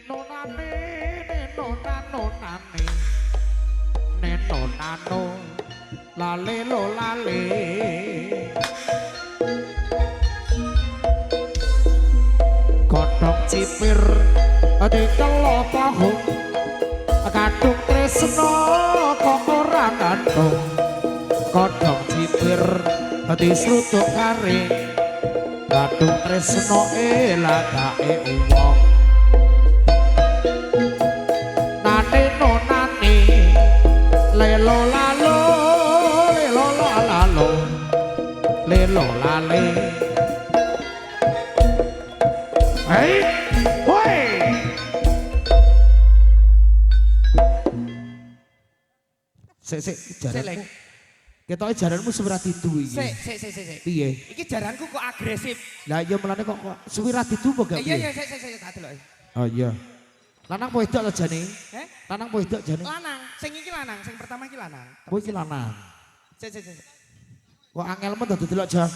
nenonane nenonanonane nenonano lale lo lale kodhok cipir dikelo tahu kadung tresno kok ora kandung kodhok cipir disrutuk kare kadung tresno lagake wong nane no nane lelo lalo lelo lalo lelo lale hei woi sik jaranmu ketoke jaranmu suwi ra didu iki sik piye iki jaranku kok agresif lah iya melane kok suwi ra didu apa gak iya sik tak delok oh iya lanang apa wedok to jane lanang apa wedok jane lanang sing iki lanang sing pertama iki lanang kowe iki lanang sik kok angelmu dadi delok jan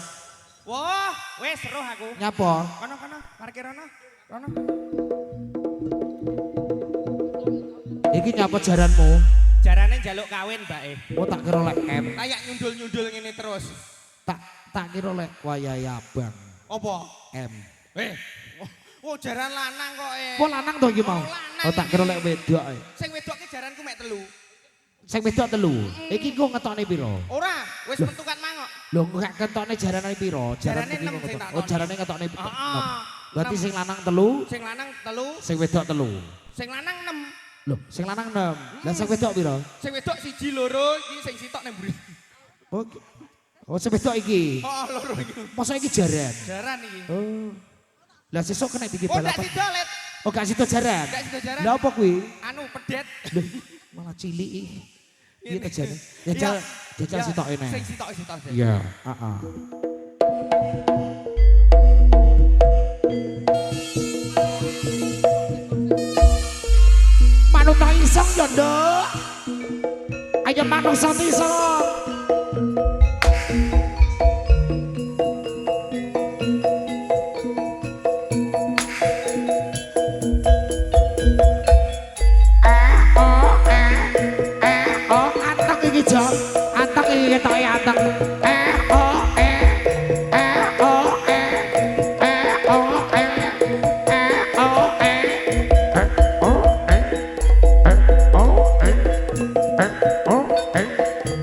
wah wis seru aku nyapa kono parkir rono iki nyapa jaranmu jarane njaluk kawin mbake oh tak kira lek M kayak nyundul-nyundul ngene terus tak kira lek wayahe abang apa M oh jaran lanang kok apa lanang to iki mau oh tak kira lek wedok sing wedok ki jaranku mek 3 sing wedok 3 iki engko ngetokne piro ora wis mentukan mangok lho gak ketokne jarane piro jarane 6 sing tak oh jarane ketokne 6 berarti 6. sing lanang 3 sing lanang 3 sing wedok 3 sing lanang 6 lho sing lanang 6 lah sing wedok piro sing wedok 1 2 iki sing sitok nang mburi oh sing wedok iki oh loro iki mosok iki jaran iki oh lah sesuk kena bikin oh balapan ndak sidolet oh gak sido jaran ndak sido jaran lah apa kuwi anu pedet lho malah cilik iki piye to jane jajal sitoke nek sing sitok iya heeh manungsa iseng yo nduk ayo manungsa iseng anteng iki ketoke anteng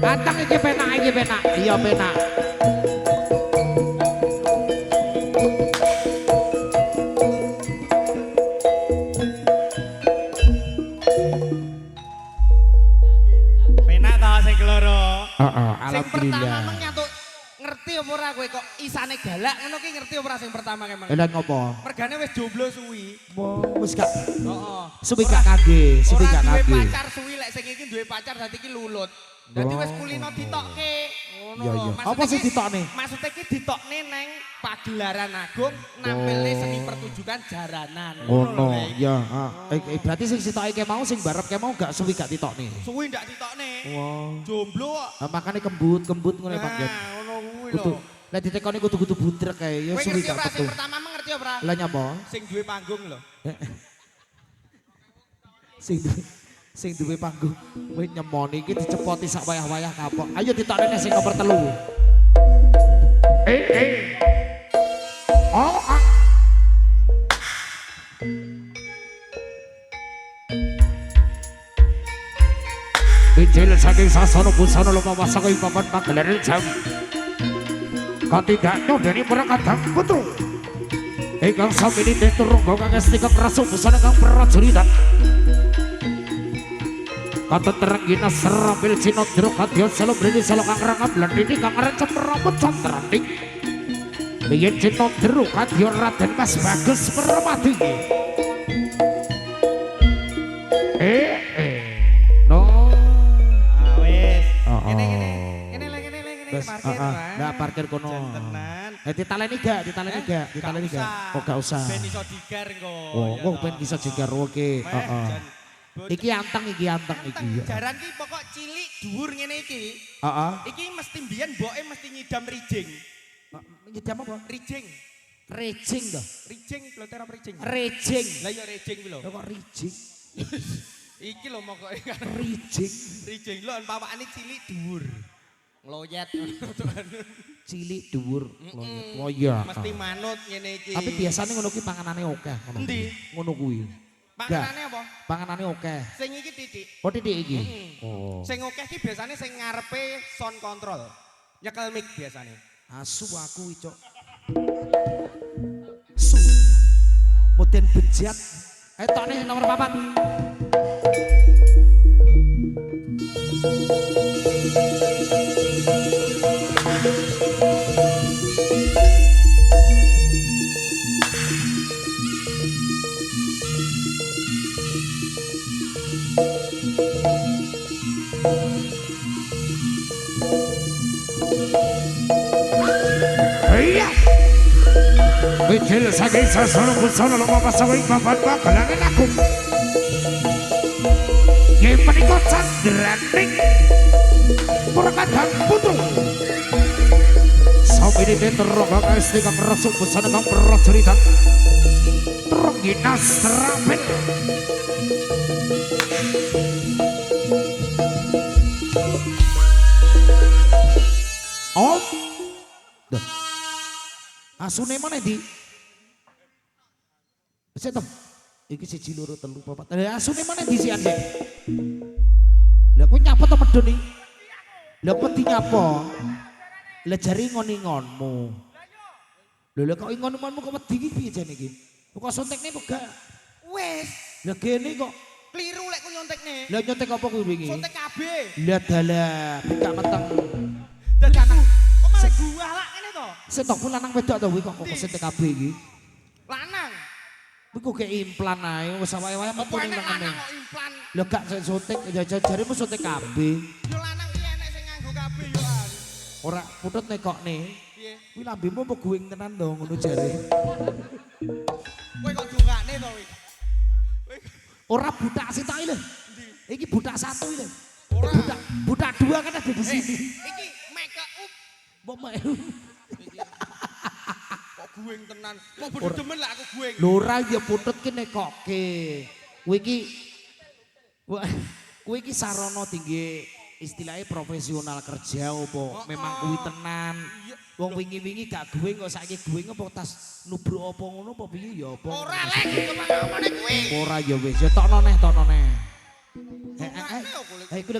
anteng iki penak iya penak sing pertama menyatuk ngerti apa ora kowe kok isane galak ngono ki ngerti apa ora sing pertama kemang lha ngopo mergane wis jomblo suwi wis gak heeh suwi gak kage duwe pacar suwi lek sing iki duwe pacar dadi ki lulut dadi wis kulino ditokke ngono apa sih ditokne maksud iki ditokne neng pagelaran agung nampilne seni pertunjukan jaranan ngono ya berarti sing sitoke ke mau sing barep ke mau gak suwi gak ditokne suwi ndak ditokne jomblo kok makane kembut ngono panjen ngono kuwi lho lek ditekoni kudu budrek kae ya suwi gak metu sing pertama mengerti ora lha nyapa sing duwe panggung lho sing duwe panggung kowe nyemoni iki dicepoti sak wayah-wayah kapok ayo ditokne sing nomor 3 oh Bijil saking sasana busana lupa masak ing papan pagelaran jam katidak nyodeni para kadang putu ingkang sami turungga kang estika kerasuk busana kang prajuritan kata terenggina serabil cinodro kadya selo brini selo kang rangap landini kang rancam rambut santraning biyen cinodro kadya Raden Mas Bagus Permati no wis ngene parkir nah parkir kono ditaleni gak kok gak usah ben iso digar kok oh ben bisa digar oke iki anteng iki jaran ki pokok cilik dhuwur ngene iki iki mesti mbiyen mboke mesti nyidam rijing nyidam apa rijing Rejing toh. Rijing lho terap rijing. Rejing. Lah ya rijing kuwi lho. Lah kok rijing? Iki lho mokoke kan. Rijing. Rijing lho pawakane cilik dhuwur. Ngloyet Cilik dhuwur. Oh iya. Mesti manut ngene iki. Tapi biasanya ngono kuwi panganane akeh ngono. Endi? Ngono kuwi. Panganane apa? Panganane akeh. Sing iki titik. Oh titik iki. Oh. Sing akeh iki biasane sing ngarepe sound control. Nyekel mic biasane. Asu aku iki, Cok. Su. Moden bejat. Tokne nomor 4. Wijil saking sasana busana lumampah sawing papan bakalangan aku. Nggih menika candraning Prakadang Putu. Samene teroga kaesti kang resuk busana kang prajuritan. Trengginas Raben. Oh. Duh. Asune mana di? Setem. Iki siji loro telu papat. Asune mana di si Ande? Lah kowe nyapa to medun iki? Lah peti nyapa? Lah jari ngon-ngonmu. Lha kok ngon-ngonmu kok wedi iki piye jane iki? Kok suntikne kok gak? Wes. Lah kene kok Kliru lek ku nyontekne. lah nyontek apa kuwi wingi? Suntik kabeh. Lah dalah gak meteng. Dadi anak kok malah gua lak ngene to? Setok lanang wedok to kuwi kok suntik kabeh iki? Lanang. Kuwi kok kayak implan ae wis awake-awake metu ning Lanang tengene. kok implan. Lah gak suntik jarimu suntik kabeh. Yo lanang iki enek sing nganggo kabeh yo an. Ora putut nekokne. Piye? Kuwi lambemu apa guwing tenan to ngono jare. Kowe kok dungakne to kowe? Ora butak sitok iki lho. Iki butak 1 iki lho. Ora. Butak 2 kan ada di sini. Iki make up. Mbok Kok guwing tenan. Kok bodo demen lah aku guwing. lho ora ya putut ki nekokke. Kuwi iki sarana tinggi istilahnya profesional kerja apa memang kuwi tenan. Wong wingi-wingi gak guwing kok saiki guwing apa tas nubruk apa ngono apa piye ya apa. Ora lek kemana-mana kuwi. Ora ya wis ya tokno neh. Kuwi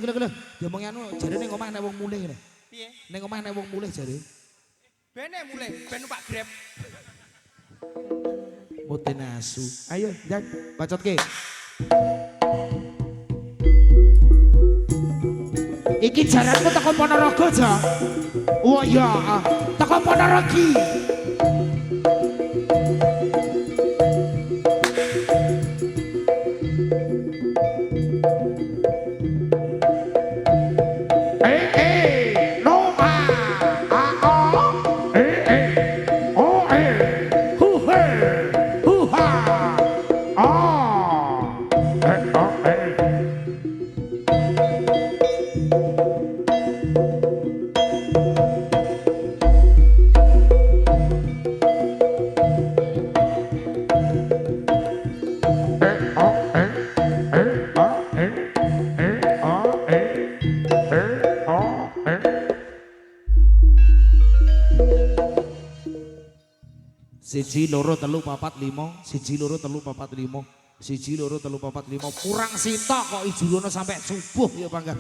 diomongi anu jarene ning omah nek wong mulih lho. Piye? Ning omah nek wong mulih jare. Bene mulih, ben numpak Grab. Moten asu. Ayo, Jak, bacotke. Iki jaranku teko Ponorogo, Ja. Oh iya, teko Ponorogo. Siji loro telu papat limo, siji loro telu papat limo, siji loro telu papat limo. Kurang sitok kok ijulono sampai subuh ya Bangga.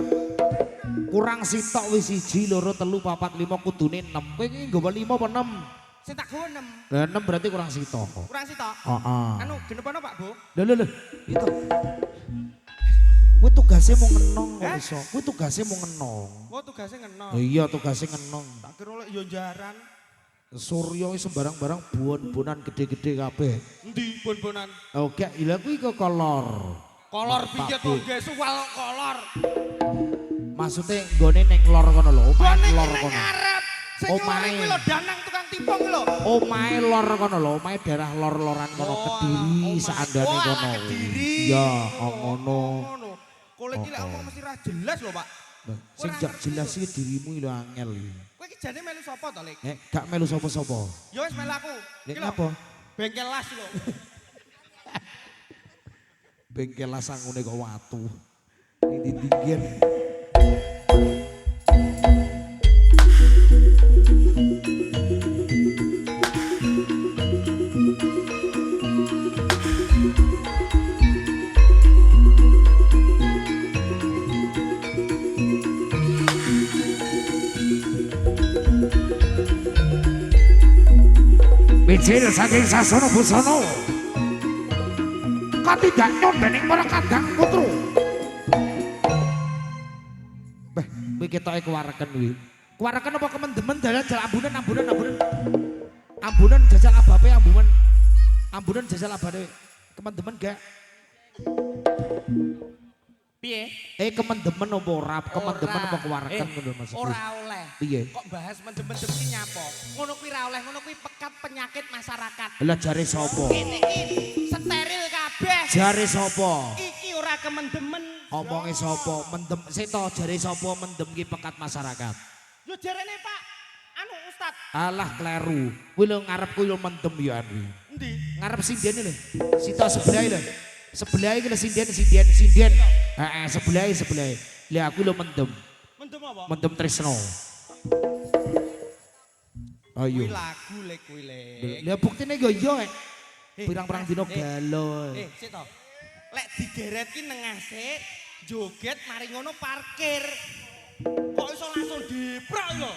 Kurang sitok wis siji loro telu papat limo kudune 6. Kowe iki nggawa 5 apa 6? Sing tak gowo 6. Lah 6 berarti kurang sitok kok. Kurang sitok. Heeh. Anu genepono Pak Bu? Lho. Itu. Kowe tugase mau ngenong kok iso. Kowe tugase mau ngenong. Oh tugase ngeno. Iya tugase ngenong. Tak kira lek yo jaran. Surya sembarang-barang bon-bonan gede-gede kabeh. Endi bon-bonan? Oke, lha kuwi ke kolor. Kolor piye to nggih suwal kolor. Maksudnya nggone ning lor kono lho, omahe Gone lor ning kono. ngarep. Sing Omahe. kuwi lho danang tukang timpong lho. Omahe lor kono lho, omahe daerah lor-loran kono Kediri sakandane kono. Iya, ngono. Kowe iki lek omong mesti ra jelas lho, Pak. Sing jak jelas iki dirimu lho angel iki. Kowe iki jane melu sapa to, Lek? Gak melu sapa-sapa. Ya wis melu aku. Lek Iki lho, ngapa? Bengkel las lho. Bengkel lasangune kok watu. Ning dindingin. Bijil saking Sasono Busana katidak nyodening para kadang putru. Beh, kowe ketoke kuwareken kuwi. Kuwareken apa kemendemen dalan ambunan. Ambunan jajal abape ambunan jajal abane. Kemendemen gak? Piye? Kemendemen apa ora? Kemendemen apa kuwareken ngono maksudku. Ora oleh. Piye? Kok bahas mendem-mendem ki nyapa? Ngono kuwi ra oleh, ngono kuwi pekat penyakit masyarakat. Lah jare sapa? Ini steril kabeh. Jare sapa? Iki ora kemendemen. Omonge sapa? Mendem sik to jare sapa mendem ki pekat masyarakat. Yo jarene Pak, anu Ustad. Alah kleru. Kuwi lho ngarepku lho mendem ya kuwi. Endi? Ngarep sindene lho. Sita sebelah lho. Sebelah iki lho sinden. Heeh, sebelah. Lah aku lho mendem. Mendem apa? Mendem tresno. Ayo. Kuwi lagu Lek kuwi Lek. Lah buktine yo yo. Pirang-pirang dino galo. Sik to. Lek digeret ki nengah sik, joget mari ngono parkir. Kok iso langsung diprok lho.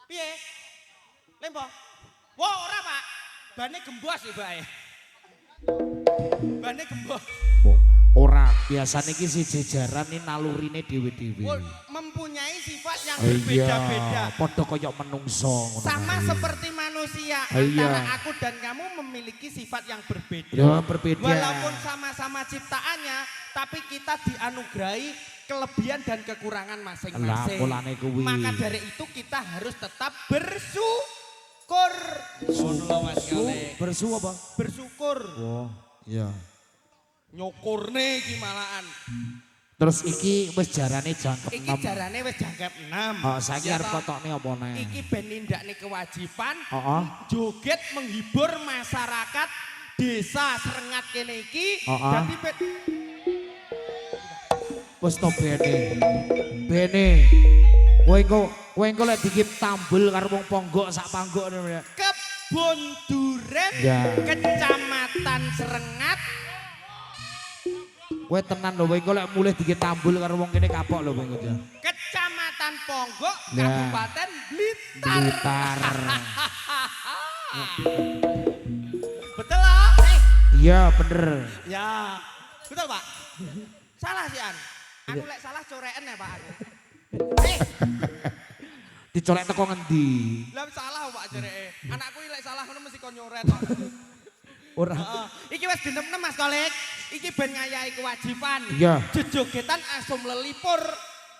Piye? Lempo. Wah, ora, Pak. Bane gembos ya, Pak. Bane gembos. Ora, biasane iki si jejaran ini nalurine dhewe-dhewe. Mempunyai sifat yang Iya, berbeda-beda. padha kaya menungso ngono. Sama seperti manusia, Iya. antara aku dan kamu memiliki sifat yang berbeda. Ya, berbeda. Walaupun sama-sama ciptaannya, tapi kita dianugerahi kelebihan dan kekurangan masing-masing. Lah, mulane kuwi. Maka dari itu kita harus tetap bersyukur. Bersu apa? Bersyukur. Oh, iya. Nyukurne iki malahan. Terus iki wis jarane jangkep Iki 6. jarane wis jangkep 6. Oh, saiki arep potokne apa neh? Iki ben nindakne kewajiban. Heeh. Joget menghibur masyarakat desa Serengat kene iki. Dadi Wis to bene. Kowe engko lek dikip tambul karo wong ponggok sak panggok ngono ya. Kebon Duren, Ya. Kecamatan Serengat. Kowe tenan lho kowe engko lek mulih dikip tambul karo wong kene kapok lho kowe engko. Kecamatan Ponggok, Ya. Kabupaten Blitar. Blitar. Betul loh? Iya, bener. Ya. Betul, Pak? Salah sih, An. Aku lek salah coreken ya, Pak. Dicolek teko ngendi? Lah salah, Pak, jareke. Anakku lek salah ngono mesti kon nyoret. Ora. Iki wis genep 6 Mas Kolek. Iki ben ngayahi kewajiban. Iya. Jejogetan asum lelipur.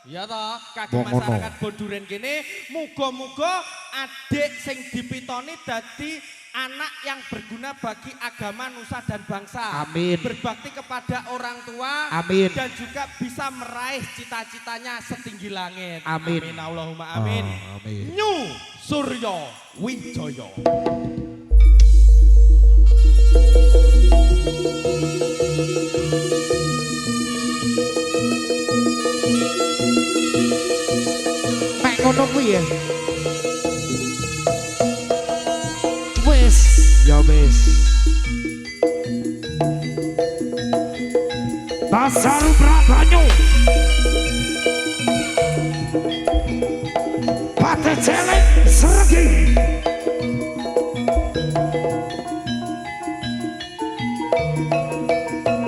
Iya toh, kagem Wong ngono. masyarakat Boduren kene muga-muga adik sing dipitoni dadi anak yang berguna bagi agama nusa dan bangsa. Amin. Berbakti kepada orang tua. Amin. Dan juga bisa meraih cita-citanya setinggi langit. Amin. Amin Allahumma amin. Amin. Nyu Suryo Wijoyo. Mek ngono kuwi ya. Wis, ya wis. Dasar Prabanyu. Pate celeng sergi.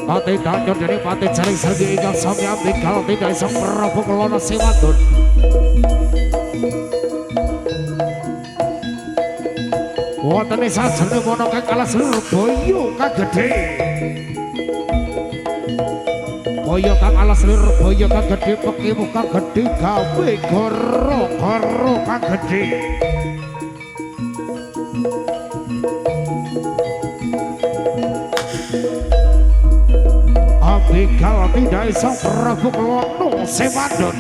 Pate danyo dari pate celeng sergi ingkang sami ambikal tidak isang Prabu Kelana Sewatun. Wonten sajane mono kang kalah seluruh boyo kang gedhe. Boyo kang alas seluruh boyo kang gedhe pekimu kang gedhe gawe goro-goro kang gedhe. Ambikal tidak isang Prabu Kelana Sewatun.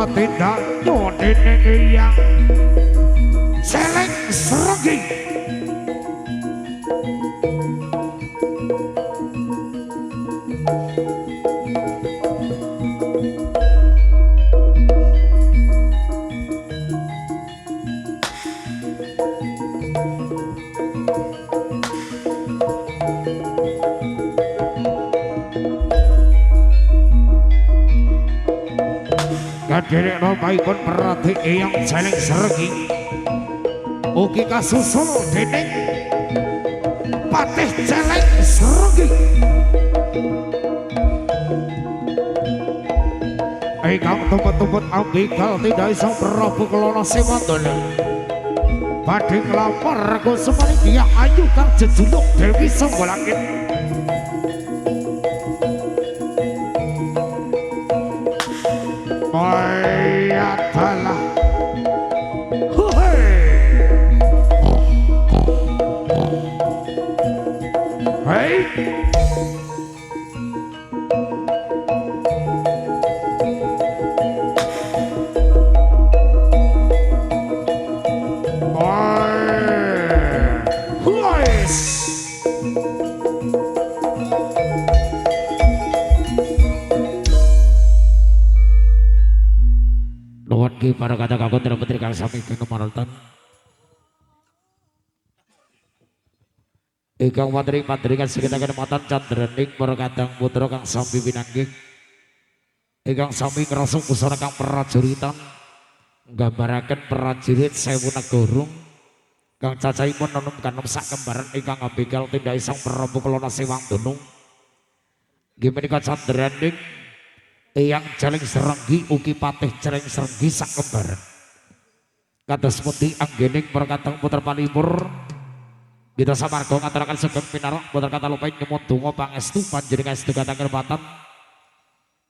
tindak nyodene yang celeng seregi. Kaderek romaipun perhati yang celeng seregi ugi kasusul dening patih celeng seregi ingkang tumpet-tumpet ambigal tidak isang Prabu Kelana Sewandana badhe nglampar kusumane dia ayu kang jejuluk Dewi Songgolangit. Adalah hei para kata kakun dalam putri kang sami kang kemarotan ikang materi kan sekitar matan candrening para kadang putra kang sami pinanggih ikang sami ngrasuk busana kang prajuritan nggambaraken prajurit 1000 negara kang cacahipun enem kanem sak kembaran ingkang ambigal tindak isang Prabu Kelana Sewangdana nggih menika candrening yang celeng serenggi ugi patih celeng serenggi sak kembaran kados pundi anggening perkatang putra Palimur kita samarga ngaturaken sugeng pinarok putra kata lupain nyuwun donga pangestu panjenengan estu katang kerbatan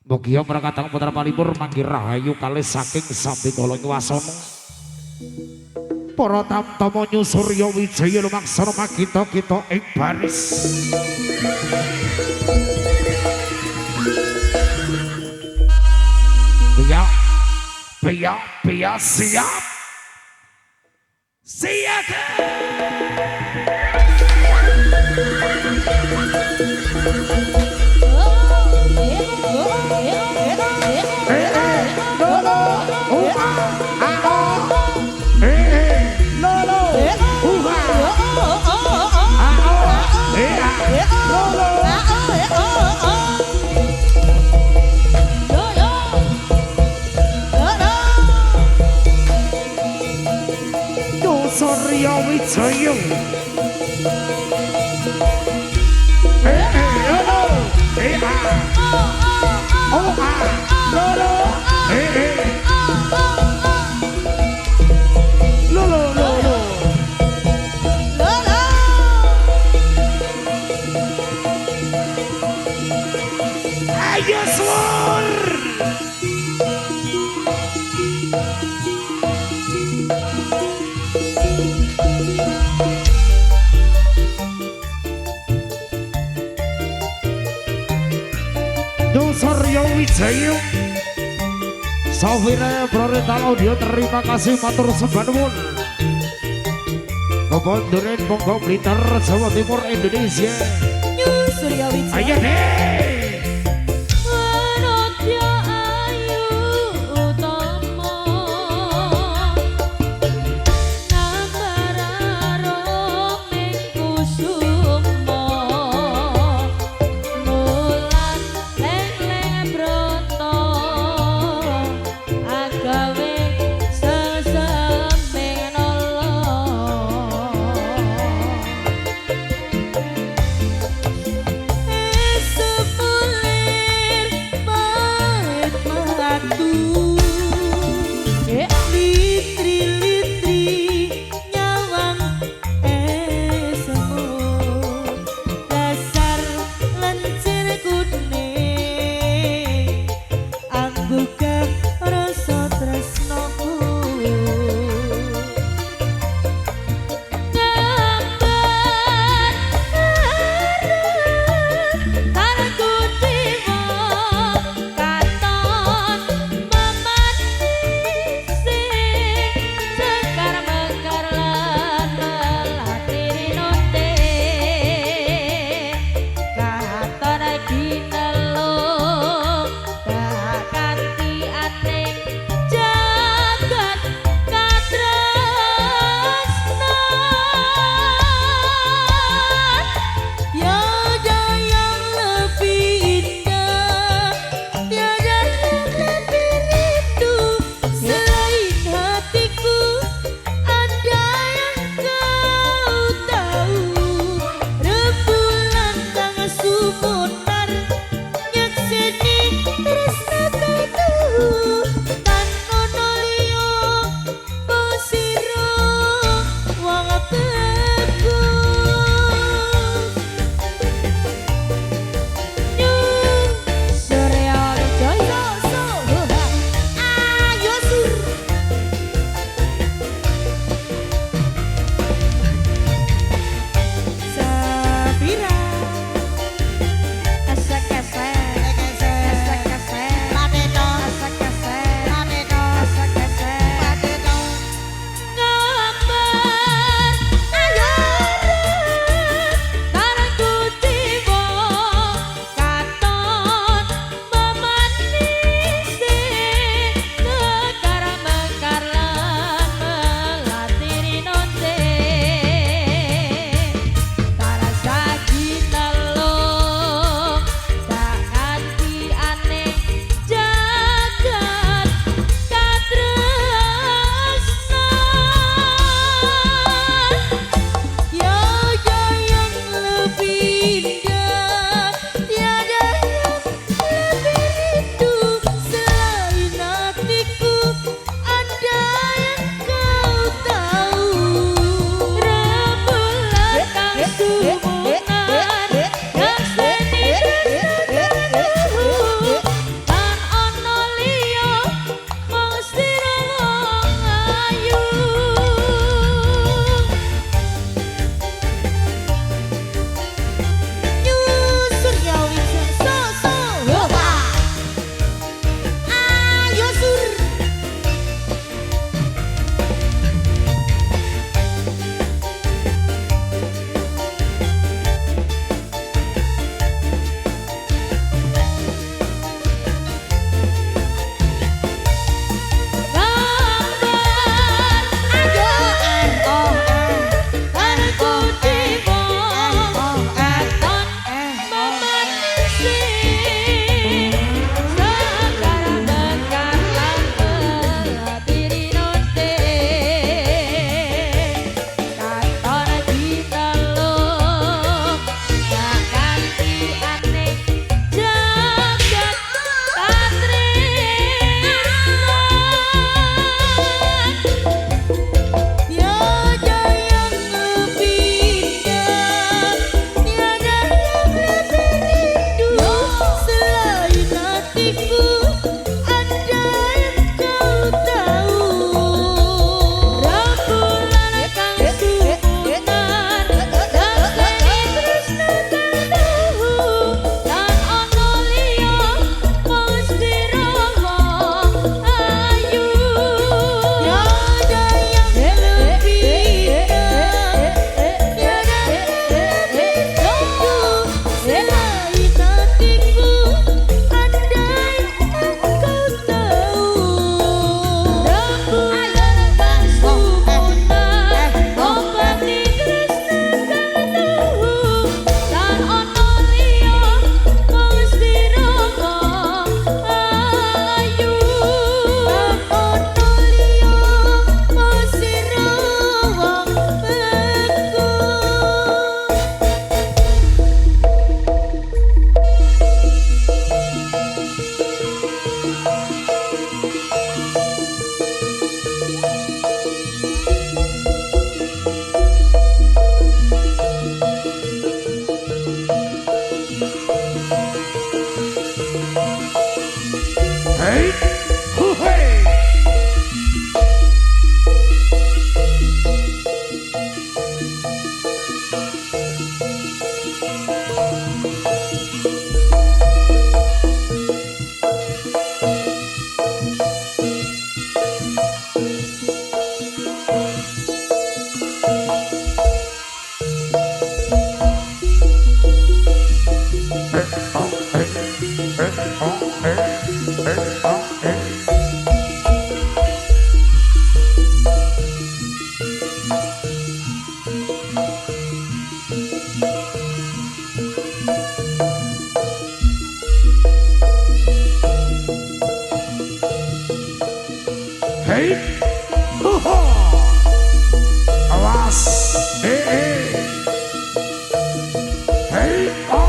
mugi perkatang putra Palimur manggi rahayu kalih saking sambikala wasana para tamtama nyusurya wijaya lumaksana magita kita ing baris Pia siap siaga Surya Wijaya ayo sur Surya Wijaya Sawire Prorental Audio terima kasih matur sembah nuwun Kepondoren Monggo Blitar Jawa Timur Indonesia Surya Wijaya ayo deh Awas. Hey, oh.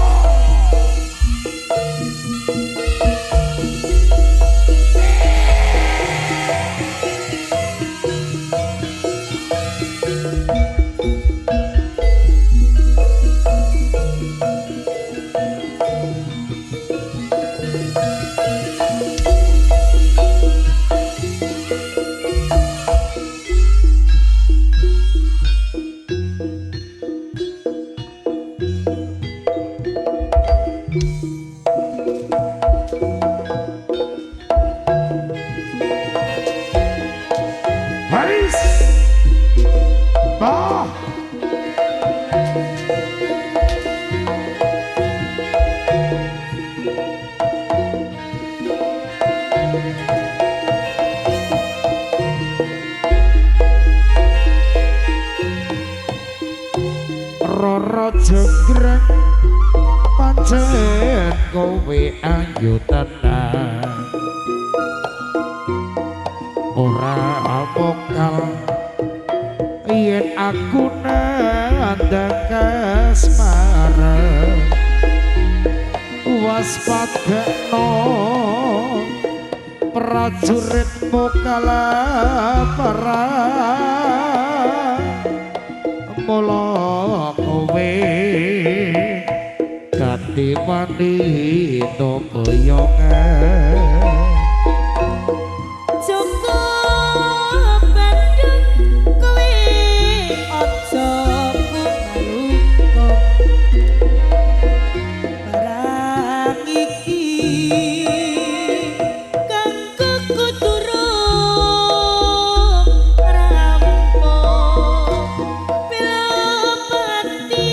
Haris. Bah. Roro jenggreng pancen kowe ayu tenan ora apokal yen aku nandang kasmaran waspadakno prajuritmu kalaparan mula kowe ganti wanita boyongan Cukup bandung kowe aja kumaluka barang iki kang kekudurung rampung pilopati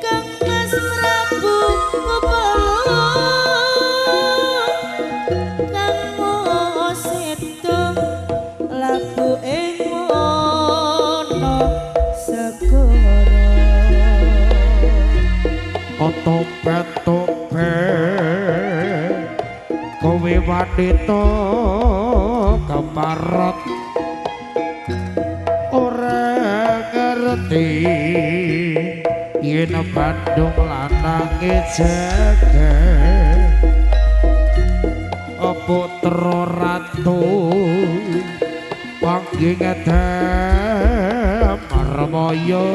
kang Mas Prabu ngopolo kang sedo laku ing ana segara otopet-opet kowe wanita keparot ora ngerti yen Bandung lanange jagat putra ratu panggih Marmaya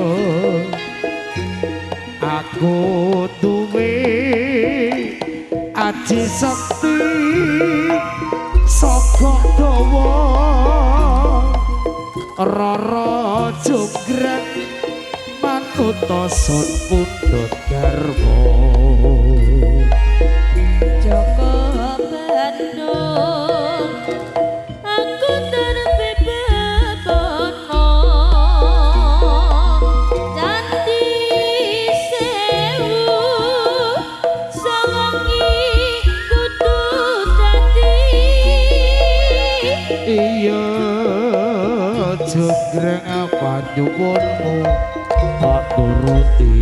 aku duwe aji sakti saka dawa rara jonggrang manuta sun pundhut garwa Joko Bandung aku terbebatono Candi Sewu sawangi kudu dadi iya jonggrang apa nyuwunmu tak turuti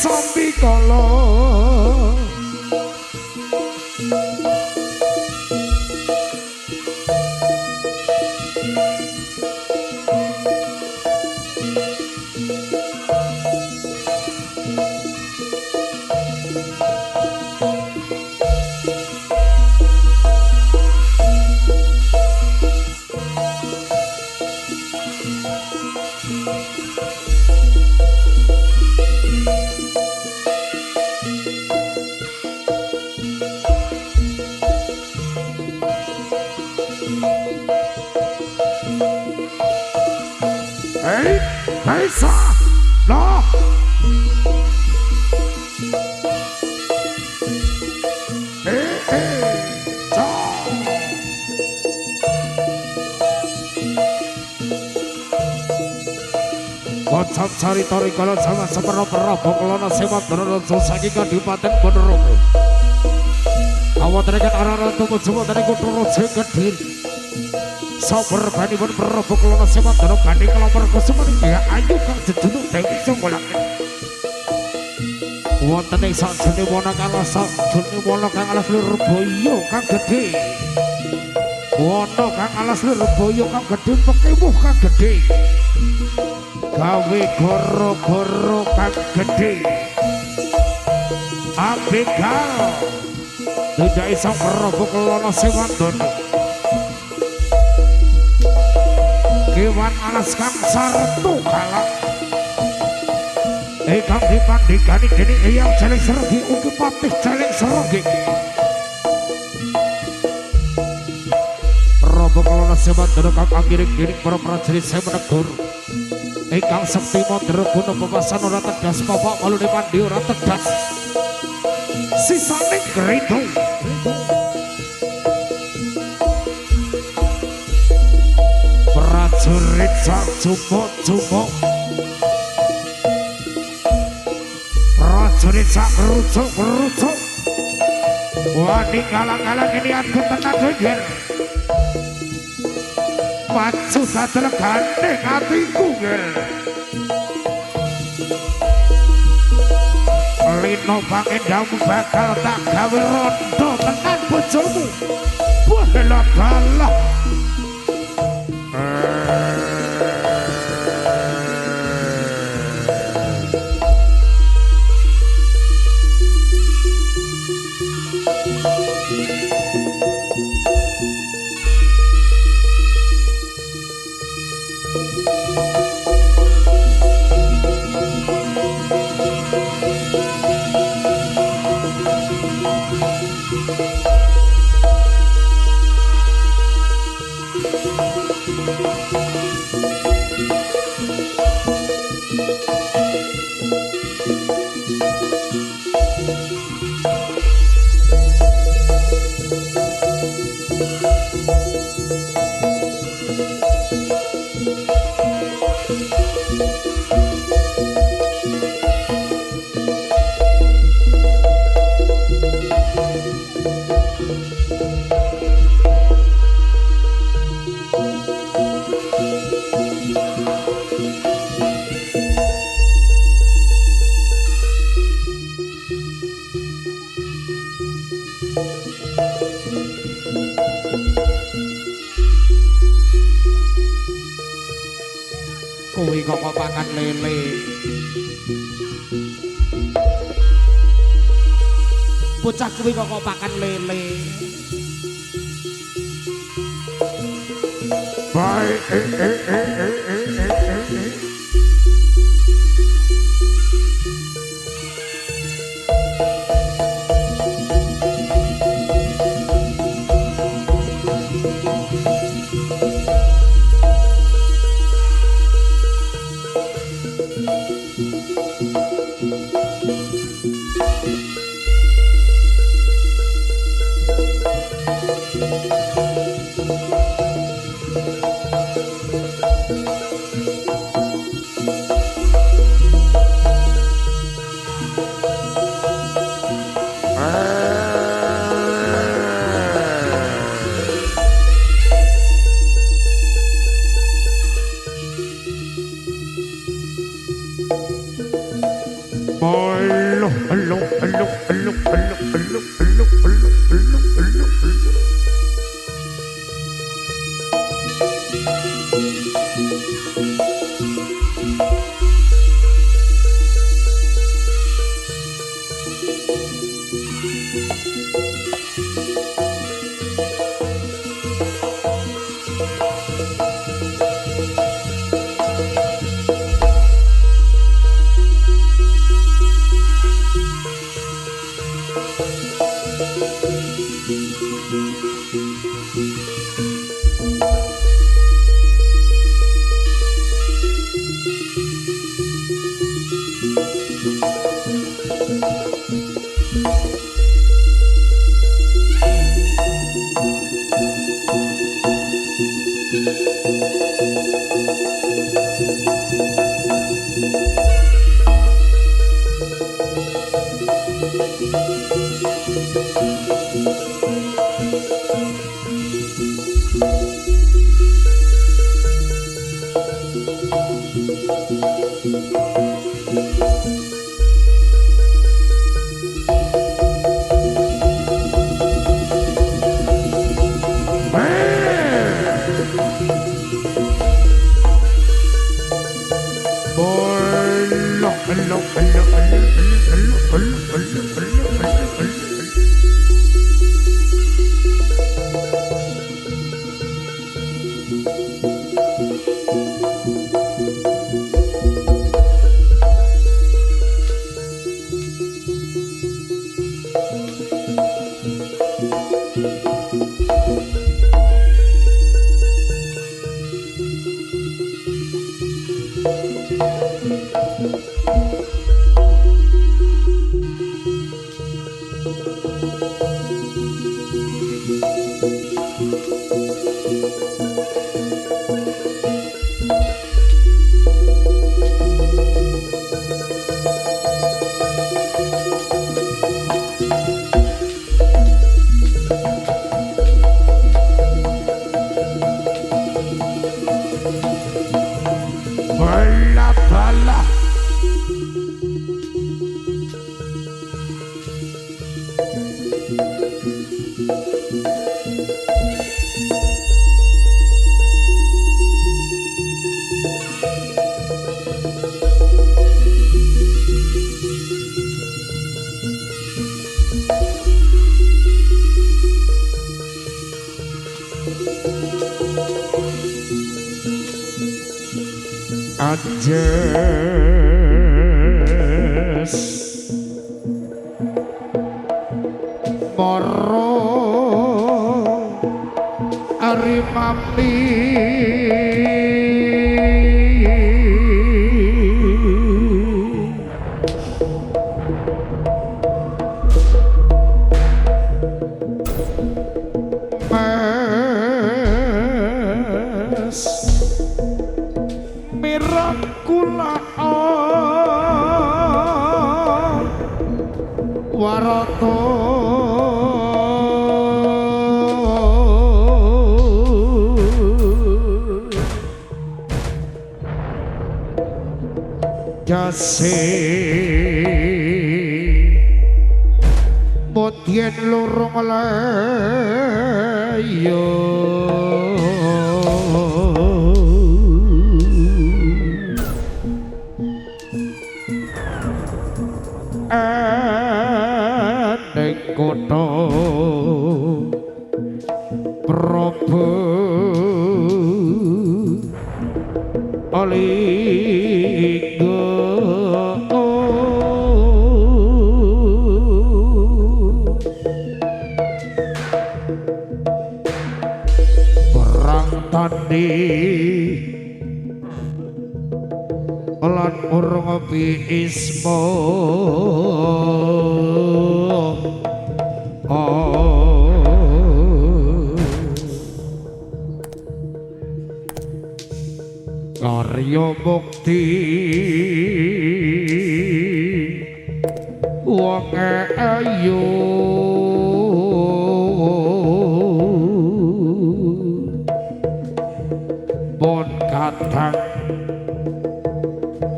sambi kala Sa no sa Kocap cari tori kalau sama seperno-perno bokolana semat beneran saking Kadipaten Ponorogo awatrekan arah-arah tumut semua dari kutoro Kediri sabar bani pun berobok lono semat dalam ganding kelopor kesemani ya ayu kang jejunuk dewi sunggulang wonten ing sakjroning wana kang sakjroning wana kang alas Lirboyo kang gedhe wana kang alas Lirboyo kang gedhe pekemuh kang gedhe gawe goro-goro kang gedhe abegal tidak isang berobok lono semat dono Kewan alas kang sartu kalak Ekang dipandhigani dening Eyang Celeng Seregi ugi Patih Celeng Seregi Prabu Kelana Semadara kang anggiring-giring para prajurit Semenegur Ekang sekti Mandra guna pepasan ora tegas bapak malu dipandhi ora tegas sisaning grito prajurit sak jumuk-jumuk prajurit sak kerucuk-kerucuk wani kalang-kalang ini aku tenan geger maju sadel gandeng atiku ger lino pangendamu bakal tak gawe rondo tenan bojomu bala-bala kuwi kok pakan lele bocah kuwi kok pakan lele bae Anjes moro arimami mes mirakula warato jase mutien lurung layo kota Prabu Alingga perang tandhi lan urung biisma karya mukti wong ayu pun kadang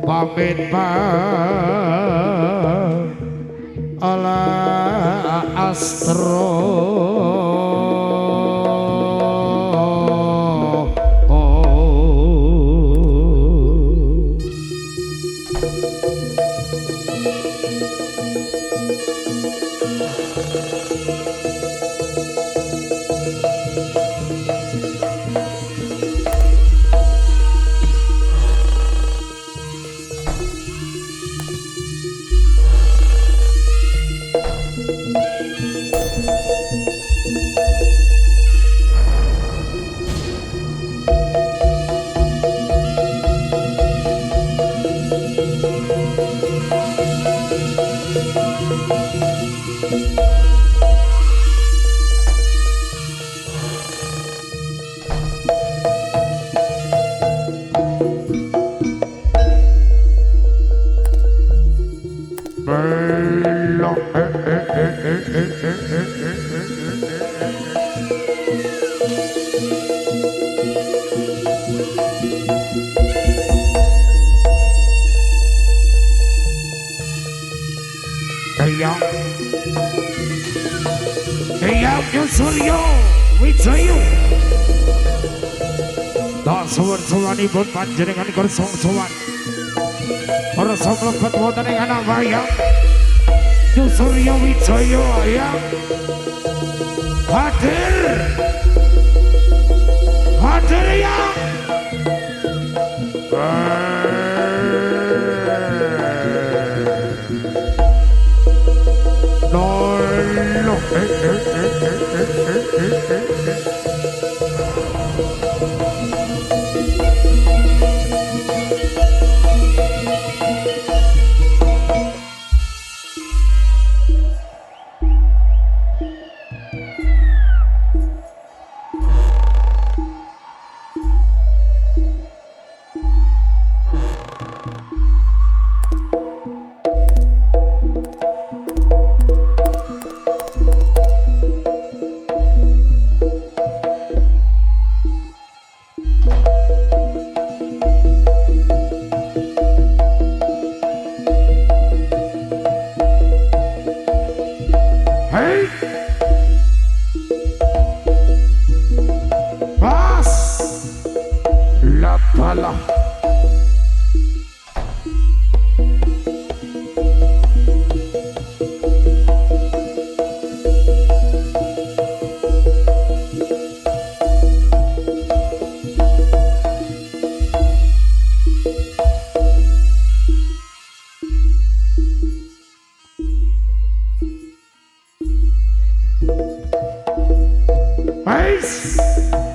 pamit ala astra Suryo Wijaya tak sowan-sowanipun panjenengan kersa sowan kersa mlebet wonten ing anak wayang Suryo Wijaya ya hadir ya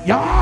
Ya